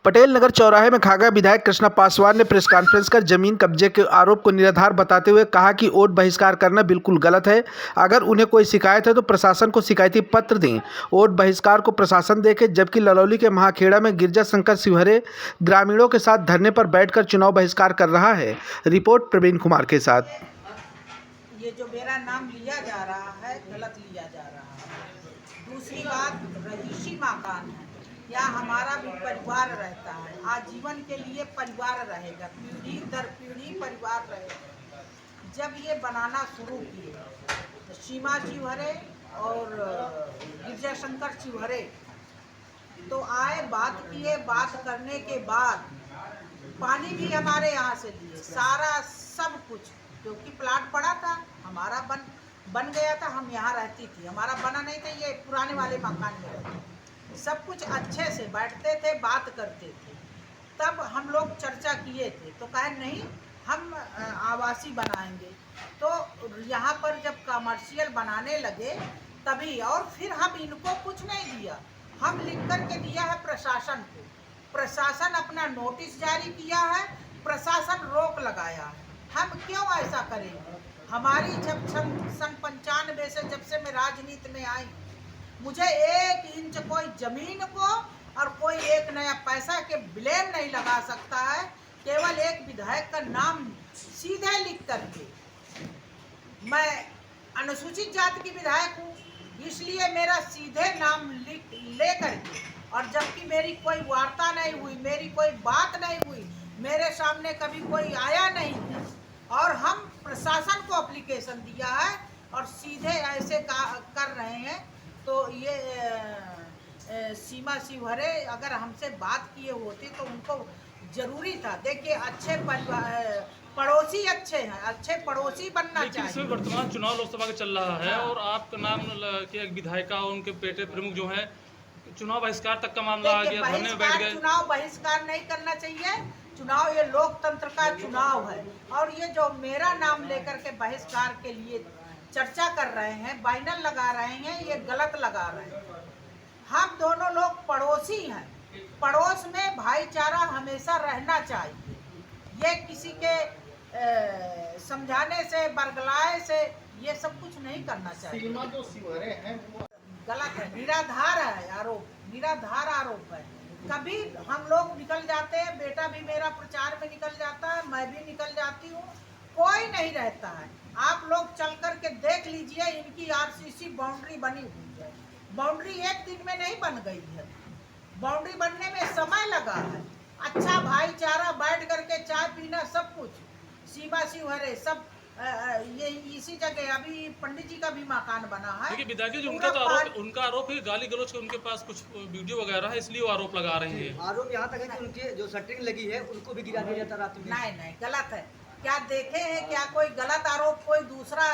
पटेल नगर चौराहे में खागा विधायक कृष्णा पासवान ने प्रेस कॉन्फ्रेंस कर जमीन कब्जे के आरोप को निराधार बताते हुए कहा कि वोट बहिष्कार करना बिल्कुल गलत है। अगर उन्हें कोई शिकायत है तो प्रशासन को शिकायती पत्र दें। वोट बहिष्कार को प्रशासन देखे। जबकि ललौली के महाखेड़ा में गिरजा शंकर शिवहरे ग्रामीणों के साथ धरने पर बैठकर चुनाव बहिष्कार कर रहा है। रिपोर्ट प्रवीण कुमार के साथ। ये जो मेरा नाम लिया जा रहा है गलत लिया जा रहा है। दूसरी बात, रहीशी मकान है, यहाँ हमारा भी परिवार रहता है, आजीवन के लिए परिवार रहेगा, पीढ़ी दर पीढ़ी परिवार रहेगा। जब ये बनाना शुरू किए तो सीमा शिवहरे और गिरजा शंकर शिवहरे तो आए, बात किए। बात करने के बाद पानी भी हमारे यहाँ से लिए, सारा सब कुछ, क्योंकि प्लाट पड़ा था हमारा, बन गया था। हम यहाँ रहती थी, हमारा बना नहीं था, ये पुराने वाले मकान में रहते। सब कुछ अच्छे से बैठते थे, बात करते थे। तब हम लोग चर्चा किए थे तो कहे नहीं हम आवासीय बनाएंगे। तो यहाँ पर जब कमर्शियल बनाने लगे तभी, और फिर हम इनको कुछ नहीं दिया, हम लिख कर के दिया है प्रशासन को। प्रशासन अपना नोटिस जारी किया है, प्रशासन रोक लगाया है। हम क्यों ऐसा करेंगे? हमारी जब सन 95 से, जब से मैं राजनीति में आई, मुझे 1 इंच कोई जमीन को और कोई एक नया पैसा के ब्लेम नहीं लगा सकता है। केवल एक विधायक का नाम सीधे लिख करके, मैं अनुसूचित जाति की विधायक हूँ, इसलिए मेरा सीधे नाम ले करके, और जबकि मेरी कोई वार्ता नहीं हुई, मेरी कोई बात नहीं हुई, मेरे सामने कभी कोई आया नहीं है, और हम प्रशासन को एप्लीकेशन दिया है और सीधे ऐसे कर रहे हैं। तो ये सीमा शिवहरे अगर हमसे बात किए होते तो उनको जरूरी था। देखिए, अच्छे पड़ोसी अच्छे हैं, अच्छे पड़ोसी बनना चाहिए। इसमें वर्तमान चुनाव लोकसभा का चल रहा है और आपका नाम के एक विधायिका और उनके बेटे प्रमुख जो हैं, चुनाव बहिष्कार तक का मामला आ गया, धरने में बैठ गए। चुनाव बहिष्कार नहीं करना चाहिए। चुनाव ये लोकतंत्र का चुनाव है, और ये जो मेरा नाम लेकर के बहिष्कार के लिए चर्चा कर रहे हैं, बैनर लगा रहे हैं, ये गलत लगा रहे हैं। हम दोनों लोग पड़ोसी हैं, पड़ोस में भाईचारा हमेशा रहना चाहिए। ये किसी के समझाने से, बरगलाए से ये सब कुछ नहीं करना चाहिए। सीमा जो शिवहरे हैं वो गलत है, निराधार है आरोप, निराधार आरोप है। कभी हम लोग निकल जाते हैं, बेटा भी मेरा प्रचार में निकल जाता है, मैं भी निकल जाती हूँ, कोई नहीं रहता है। आप लोग चल कर के देख लीजिए, इनकी आरसीसी बाउंड्री बनी हुई है। बाउंड्री एक दिन में नहीं बन गई है, बाउंड्री बनने में समय लगा है। अच्छा भाईचारा, बैठ करके चाय पीना, सब कुछ। सीमा शिवहरे सब ये इसी जगह, अभी पंडित जी का भी मकान बना है। देखिए विधायक जी, उनका आरोप है गाली गलौज के, उनके पास कुछ वीडियो वगैरह है, इसलिए वो आरोप लगा रहे हैं। आरोप यहाँ तक है कि उनके जो शटरिंग लगी है उनको भी गिरा दिया जाता रात में। नहीं, गलत है। क्या देखे हैं क्या कोई गलत आरोप, कोई दूसरा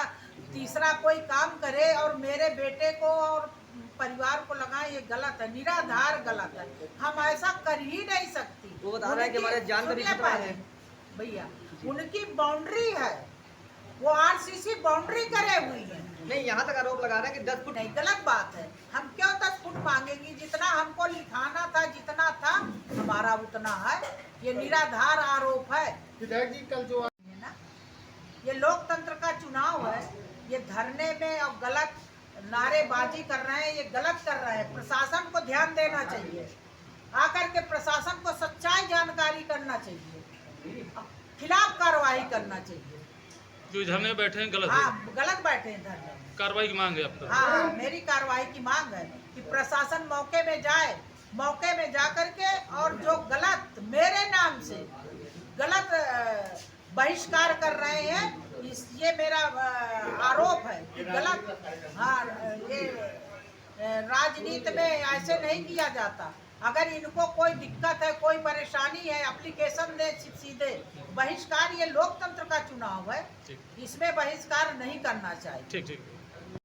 तीसरा कोई काम करे और मेरे बेटे को और परिवार को लगाए? ये गलत है, निराधार गलत है। हम ऐसा कर ही नहीं सकती। वो बता रहे हैं कि हमारे जान का भी खतरा है। भैया, उनकी बाउंड्री है, वो आरसीसी बाउंड्री करे हुई है। नहीं, यहाँ तक आरोप लगा रहे हैं कि 10 फुट। नहीं, गलत बात है। हम क्यों 10 फुट मांगेंगी? जितना हमको लिखाना था, जितना था हमारा उतना है। ये निराधार आरोप है। विधायक जी कल जो ना, ये लोकतंत्र का चुनाव है, ये धरने में और गलत नारेबाजी कर रहे हैं, ये गलत कर रहे हैं। प्रशासन को ध्यान देना चाहिए, आकर के प्रशासन को सच्चाई जानकारी करना चाहिए, खिलाफ कार्रवाई करना चाहिए। जो धरने में बैठे हैं गलत है। हाँ, गलत बैठे हैं धरने में। कार्रवाई की मांग है आपका? हाँ, मेरी कार्रवाई की मांग है कि प्रशासन मौके में जाए, मौके में जा करके, और जो गलत मेरे नाम से गलत बहिष्कार कर रहे हैं, ये मेरा आरोप है कि गलत। हाँ, ये राजनीति में ऐसे नहीं किया जाता। अगर इनको कोई दिक्कत है, कोई परेशानी है, एप्लीकेशन दे सीधे। बहिष्कार, ये लोकतंत्र का चुनाव है, इसमें बहिष्कार नहीं करना चाहिए। ठीक।